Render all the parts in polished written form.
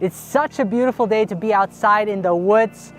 It's such a beautiful day to be outside in the woods.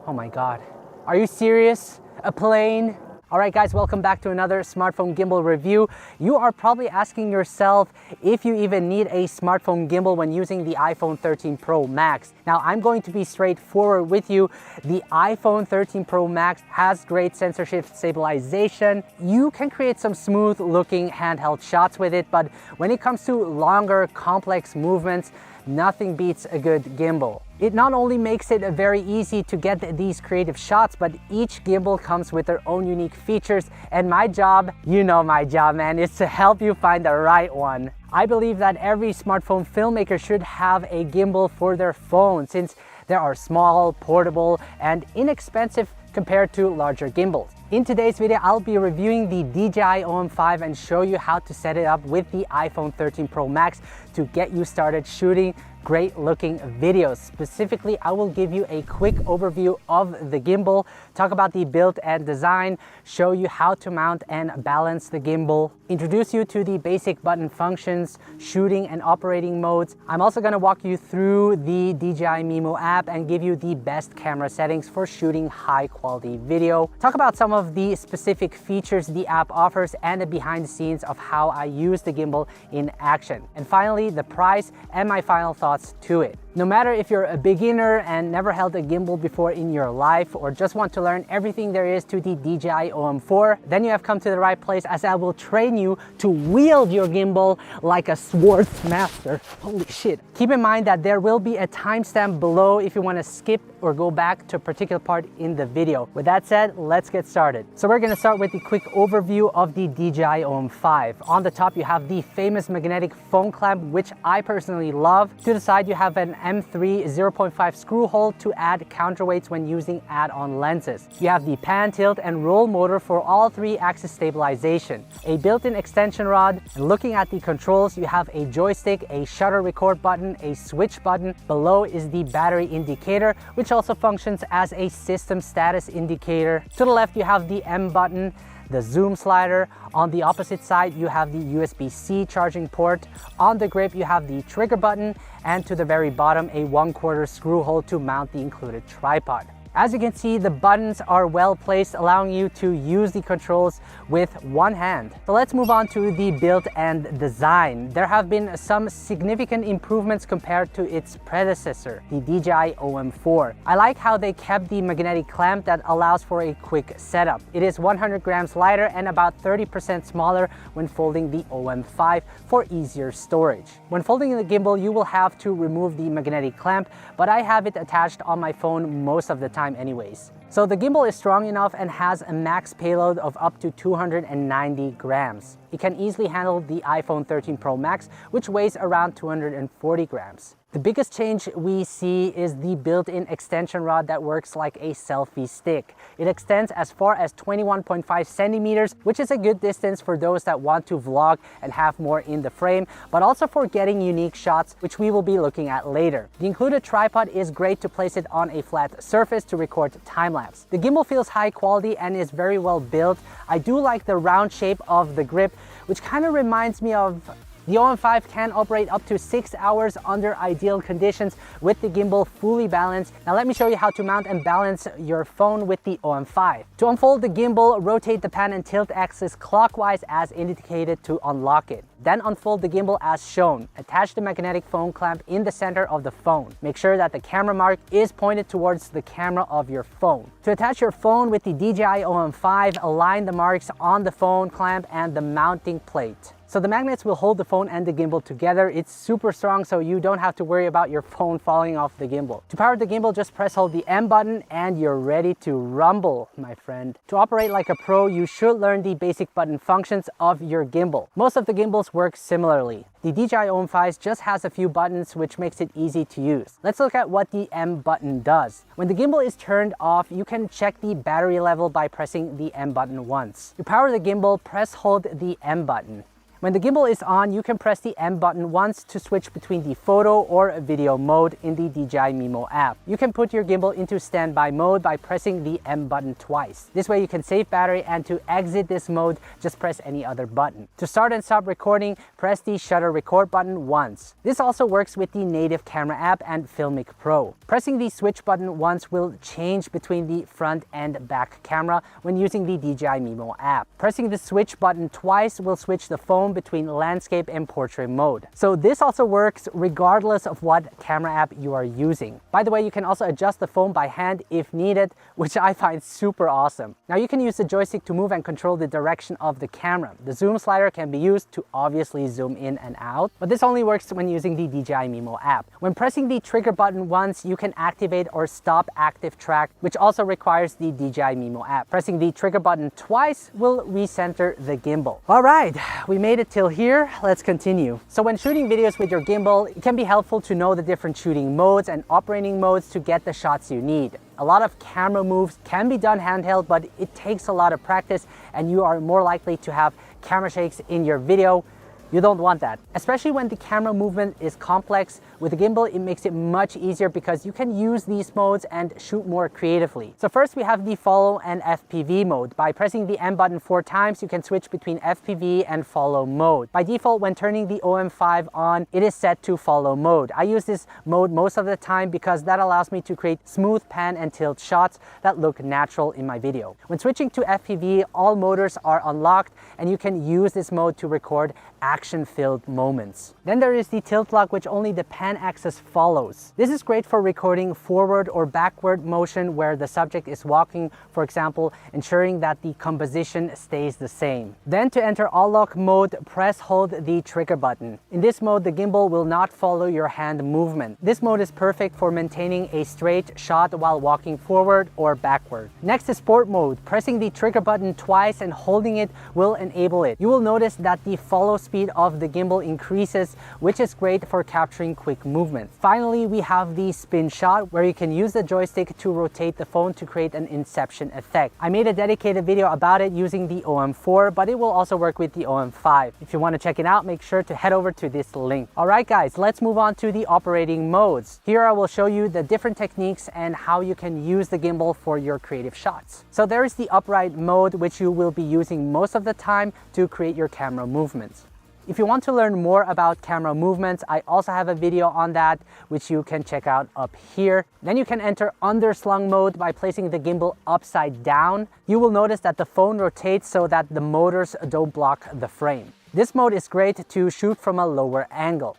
Oh my God, are you serious? A plane? All right guys, welcome back to another smartphone gimbal review. You are probably asking yourself if you even need a smartphone gimbal when using the iPhone 13 Pro Max. Now I'm going to be straightforward with you. The iPhone 13 Pro Max has great sensor shift stabilization. You can create some smooth looking handheld shots with it, but when it comes to longer, complex movements, nothing beats a good gimbal. It not only makes it very easy to get these creative shots, but each gimbal comes with their own unique features, and my job, you know my job man, is to help you find the right one. I believe that every smartphone filmmaker should have a gimbal for their phone, since they are small, portable, and inexpensive compared to larger gimbals. In today's video, I'll be reviewing the Dji OM 5 and show you how to set it up with the iPhone 13 Pro Max to get you started shooting great looking videos. Specifically, I will give you a quick overview of the gimbal, talk about the build and design, show you how to mount and balance the gimbal, introduce you to the basic button functions, shooting and operating modes. I'm also going to walk you through the Dji Mimo app and give you the best camera settings for shooting high quality video. Talk about some of the specific features the app offers and the behind the scenes of how I use the gimbal in action. And finally, the price and my final thoughts to it. No matter if you're a beginner and never held a gimbal before in your life, or just want to learn everything there is to the Dji OM 4, then you have come to the right place, as I will train you to wield your gimbal like a swords master. Holy shit. Keep in mind that there will be a timestamp below if you want to skip or go back to a particular part in the video. With that said, let's get started. So we're going to start with the quick overview of the Dji OM 5. On the top, you have the famous magnetic phone clamp, which I personally love. To the side, you have an M3 0.5 screw hole to add counterweights when using add-on lenses. You have the pan, tilt, and roll motor for all 3-axis stabilization, a built-in extension rod, and looking at the controls, you have a joystick, a shutter record button, a switch button. Below is the battery indicator, which also functions as a system status indicator. To the left, you have the M button, the zoom slider. On the opposite side, you have the USB-C charging port. On the grip, you have the trigger button, and to the very bottom, a 1/4 screw hole to mount the included tripod. As you can see, the buttons are well placed, allowing you to use the controls with one hand. So let's move on to the build and design. There have been some significant improvements compared to its predecessor, the Dji OM 4. I like how they kept the magnetic clamp that allows for a quick setup. It is 100 grams lighter and about 30% smaller when folding the OM 5 for easier storage. When folding the gimbal, you will have to remove the magnetic clamp, but I have it attached on my phone most of the time anyways. So the gimbal is strong enough and has a max payload of up to 290 grams. It can easily handle the iPhone 13 Pro Max, which weighs around 240 grams. The biggest change we see is the built-in extension rod that works like a selfie stick. It extends as far as 21.5 centimeters, which is a good distance for those that want to vlog and have more in the frame, but also for getting unique shots, which we will be looking at later. The included tripod is great to place it on a flat surface to record time-lapse. The gimbal feels high quality and is very well built. I do like the round shape of the grip, which kind of reminds me of the OM 5 can operate up to 6 hours under ideal conditions with the gimbal fully balanced. Now let me show you how to mount and balance your phone with the OM 5. To unfold the gimbal, rotate the pan and tilt axis clockwise as indicated to unlock it. Then unfold the gimbal as shown. Attach the magnetic phone clamp in the center of the phone. Make sure that the camera mark is pointed towards the camera of your phone. To attach your phone with the Dji OM 5, align the marks on the phone clamp and the mounting plate. So the magnets will hold the phone and the gimbal together. It's super strong, so you don't have to worry about your phone falling off the gimbal. To power the gimbal, just press hold the M button and you're ready to rumble, my friend. To operate like a pro, you should learn the basic button functions of your gimbal. Most of the gimbals work similarly. The Dji OM 5 just has a few buttons, which makes it easy to use. Let's look at what the M button does. When the gimbal is turned off, you can check the battery level by pressing the M button once. To power the gimbal, press hold the M button. When the gimbal is on, you can press the M button once to switch between the photo or video mode in the Dji Mimo app. You can put your gimbal into standby mode by pressing the M button twice. This way you can save battery, and to exit this mode, just press any other button. To start and stop recording, press the shutter record button once. This also works with the native camera app and Filmic Pro. Pressing the switch button once will change between the front and back camera when using the Dji Mimo app. Pressing the switch button twice will switch the phone between landscape and portrait mode. So this also works regardless of what camera app you are using. By the way, you can also adjust the phone by hand if needed, which I find super awesome. Now you can use the joystick to move and control the direction of the camera. The zoom slider can be used to obviously zoom in and out, but this only works when using the Dji Mimo app. When pressing the trigger button once, you can activate or stop active track, which also requires the Dji Mimo app. Pressing the trigger button twice will recenter the gimbal. All right, we made it till here. Let's continue. So when shooting videos with your gimbal, it can be helpful to know the different shooting modes and operating modes to get the shots you need. A lot of camera moves can be done handheld, but it takes a lot of practice and you are more likely to have camera shakes in your video. You don't want that. Especially when the camera movement is complex. With the gimbal, it makes it much easier because you can use these modes and shoot more creatively. So first we have the follow and FPV mode. By pressing the M button 4 times, you can switch between FPV and follow mode. By default, when turning the OM5 on, it is set to follow mode. I use this mode most of the time because that allows me to create smooth pan and tilt shots that look natural in my video. When switching to FPV, all motors are unlocked and you can use this mode to record action-filled moments. Then there is the tilt lock, which only the pan axis follows. This is great for recording forward or backward motion where the subject is walking, for example, ensuring that the composition stays the same. Then to enter all lock mode, hold the trigger button. In this mode, the gimbal will not follow your hand movement. This mode is perfect for maintaining a straight shot while walking forward or backward. Next is sport mode. Pressing the trigger button twice and holding it will enable it. You will notice that the follow speed of the gimbal increases, which is great for capturing quick movement. Finally, we have the spin shot, where you can use the joystick to rotate the phone to create an inception effect. I made a dedicated video about it using the OM4, but it will also work with the OM5. If you want to check it out, make sure to head over to this link. Alright guys, let's move on to the operating modes. Here I will show you the different techniques and how you can use the gimbal for your creative shots. So there is the upright mode, which you will be using most of the time to create your camera movements. If you want to learn more about camera movements, I also have a video on that, which you can check out up here. Then you can enter underslung mode by placing the gimbal upside down. You will notice that the phone rotates so that the motors don't block the frame. This mode is great to shoot from a lower angle.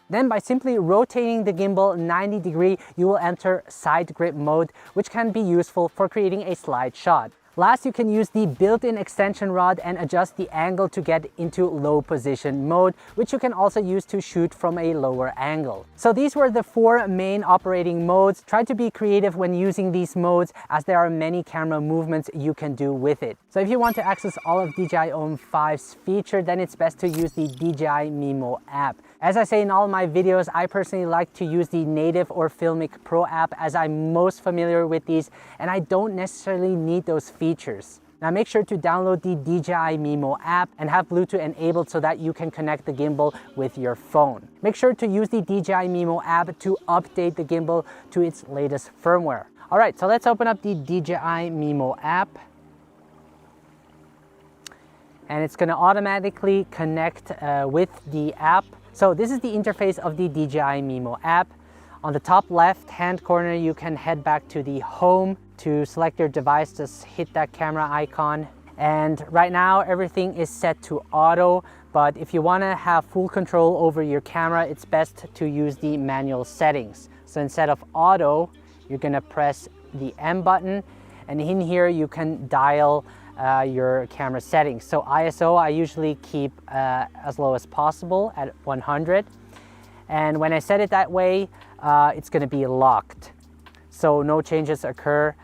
Then by simply rotating the gimbal 90 degrees, you will enter side grip mode, which can be useful for creating a slide shot. Last, you can use the built-in extension rod and adjust the angle to get into low position mode, which you can also use to shoot from a lower angle. So these were the 4 main operating modes. Try to be creative when using these modes, as there are many camera movements you can do with it. So if you want to access all of Dji OM5's features, then it's best to use the Dji Mimo app. As I say in all my videos, I personally like to use the native or Filmic Pro app, as I'm most familiar with these and I don't necessarily need those features. Now make sure to download the Dji Mimo app and have Bluetooth enabled so that you can connect the gimbal with your phone. Make sure to use the Dji Mimo app to update the gimbal to its latest firmware. Alright, so let's open up the Dji Mimo app. And it's going to automatically connect with the app. So this is the interface of the Dji Mimo app. On the top left hand corner, you can head back to the home. To select your device, just hit that camera icon. And right now everything is set to auto, but if you want to have full control over your camera, it's best to use the manual settings. So instead of auto, you're going to press the M button, and in here you can dial your camera settings. So ISO I usually keep as low as possible at 100, and when I set it that way, it's going to be locked, so no changes occur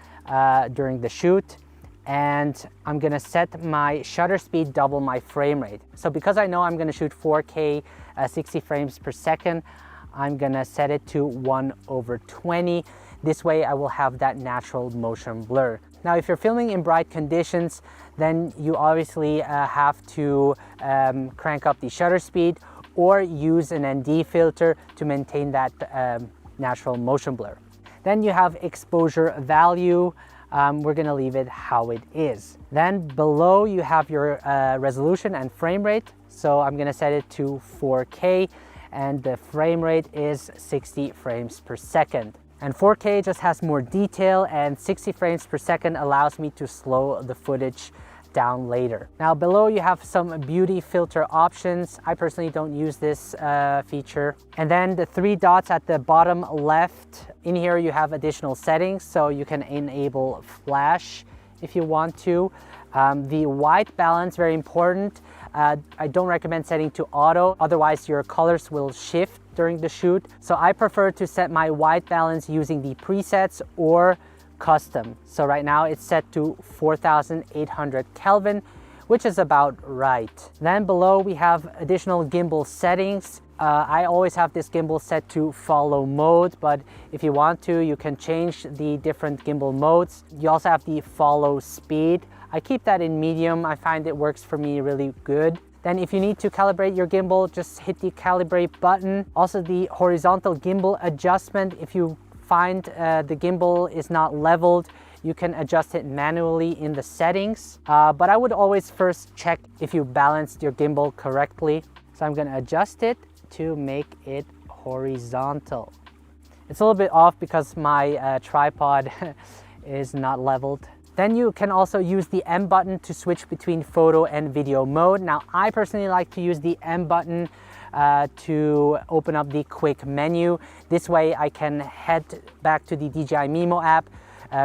during the shoot. And I'm going to set my shutter speed double my frame rate. So because I know I'm going to shoot 4K 60 frames per second, I'm going to set it to 1/20. This way I will have that natural motion blur. Now, if you're filming in bright conditions, then you obviously have to crank up the shutter speed or use an ND filter to maintain that natural motion blur. Then you have exposure value. We're gonna leave it how it is. Then below you have your resolution and frame rate. So I'm gonna set it to 4K and the frame rate is 60 frames per second. And 4K just has more detail, and 60 frames per second allows me to slow the footage down later. Now below you have some beauty filter options. I personally don't use this feature. And then the 3 dots at the bottom left, in here you have additional settings, so you can enable flash if you want to. The white balance, very important. I don't recommend setting to auto, otherwise your colors will shift during the shoot. So I prefer to set my white balance using the presets or custom. So right now it's set to 4800 Kelvin, which is about right. Then below we have additional gimbal settings. I always have this gimbal set to follow mode, but if you want to, you can change the different gimbal modes. You also have the follow speed. I keep that in medium. I find it works for me really good. Then if you need to calibrate your gimbal, just hit the calibrate button. Also the horizontal gimbal adjustment. If you find the gimbal is not leveled, you can adjust it manually in the settings. But I would always first check if you balanced your gimbal correctly. So I'm gonna adjust it to make it horizontal. It's a little bit off because my tripod is not leveled. Then you can also use the M button to switch between photo and video mode. Now, I personally like to use the M button to open up the quick menu. This way I can head back to the Dji Mimo app,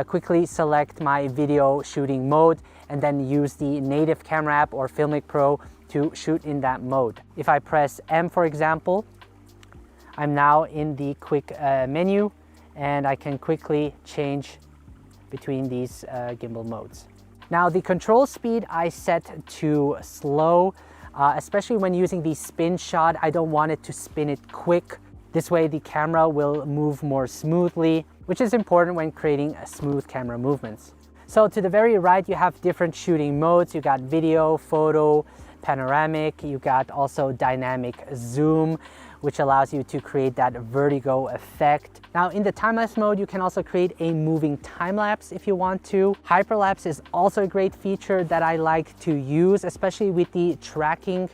quickly select my video shooting mode, and then use the native camera app or Filmic Pro to shoot in that mode. If I press M, for example, I'm now in the quick menu, and I can quickly change between these gimbal modes. Now the control speed I set to slow, especially when using the spin shot. I don't want it to spin it quick. This way the camera will move more smoothly, which is important when creating smooth camera movements. So to the very right you have different shooting modes. You got video, photo, panoramic. You got also dynamic zoom, which allows you to create that vertigo effect. Now in the time-lapse mode, you can also create a moving time-lapse if you want to. Hyperlapse is also a great feature that I like to use, especially with the tracking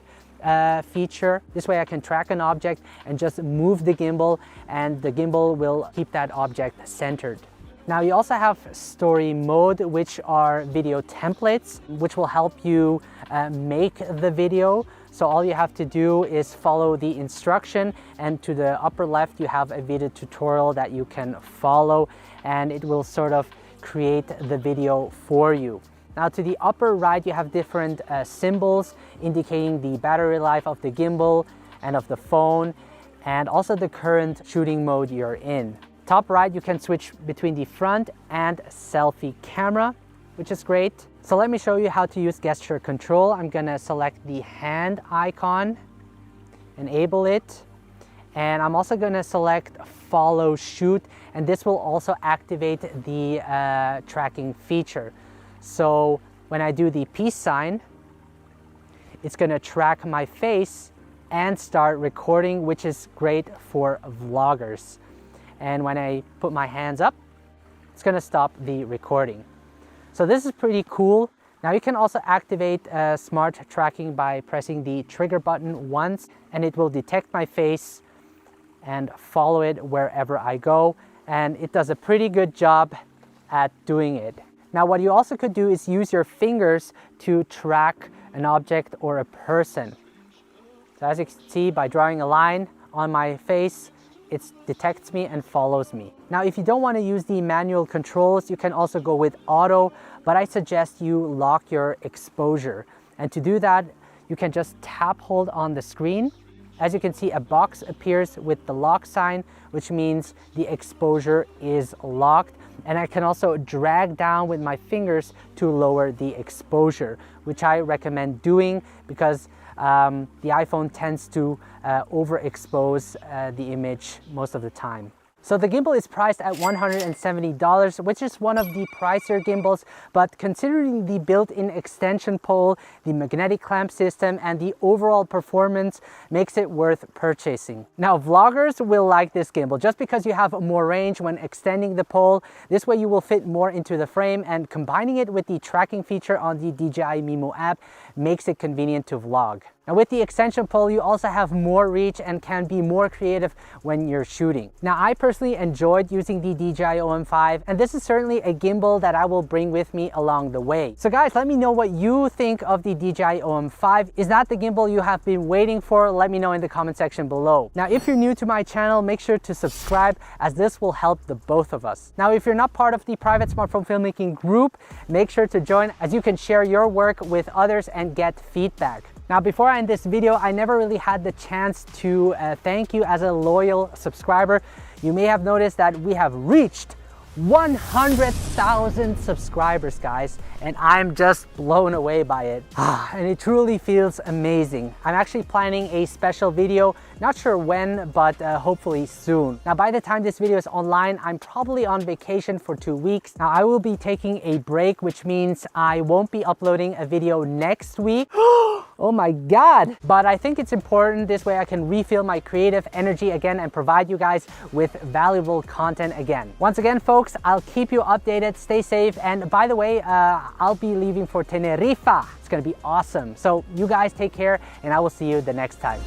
feature. This way I can track an object and just move the gimbal, and the gimbal will keep that object centered. Now you also have story mode, which are video templates, which will help you make the video. So all you have to do is follow the instruction, and to the upper left you have a video tutorial that you can follow, and it will sort of create the video for you. Now to the upper right you have different symbols indicating the battery life of the gimbal and of the phone, and also the current shooting mode you're in. Top right you can switch between the front and selfie camera, which is great. So let me show you how to use gesture control. I'm gonna select the hand icon, enable it, and I'm also gonna select follow shoot, and this will also activate the tracking feature. So when I do the peace sign, it's gonna track my face and start recording, which is great for vloggers. And when I put my hands up, it's gonna stop the recording. So this is pretty cool. Now you can also activate smart tracking by pressing the trigger button once, and it will detect my face and follow it wherever I go. And it does a pretty good job at doing it. Now what you also could do is use your fingers to track an object or a person. So as you can see, by drawing a line on my face, it detects me and follows me. Now, if you don't want to use the manual controls, you can also go with auto, but I suggest you lock your exposure. And to do that, you can just tap hold on the screen. As you can see, a box appears with the lock sign, which means the exposure is locked. And I can also drag down with my fingers to lower the exposure, which I recommend doing because the iPhone tends to overexpose the image most of the time. So the gimbal is priced at $170, which is one of the pricier gimbals, but considering the built-in extension pole, the magnetic clamp system, and the overall performance makes it worth purchasing. Now, vloggers will like this gimbal just because you have more range when extending the pole. This way you will fit more into the frame, and combining it with the tracking feature on the Dji Mimo app makes it convenient to vlog. Now with the extension pole, you also have more reach and can be more creative when you're shooting. Now I personally enjoyed using the Dji OM5, and this is certainly a gimbal that I will bring with me along the way. So guys, let me know what you think of the Dji OM5. Is that the gimbal you have been waiting for? Let me know in the comment section below. Now if you're new to my channel, make sure to subscribe, as this will help the both of us. Now if you're not part of the private smartphone filmmaking group, make sure to join, as you can share your work with others and get feedback. Now, before I end this video, I never really had the chance to thank you as a loyal subscriber. You may have noticed that we have reached 100,000 subscribers, guys, and I'm just blown away by it. And it truly feels amazing. I'm actually planning a special video, not sure when, but hopefully soon. Now, by the time this video is online, I'm probably on vacation for 2 weeks. Now, I will be taking a break, which means I won't be uploading a video next week. Oh my God. But I think it's important. This way I can refill my creative energy again and provide you guys with valuable content again. Once again, folks, I'll keep you updated. Stay safe. And by the way, I'll be leaving for Tenerife. It's gonna be awesome. So you guys take care, and I will see you the next time.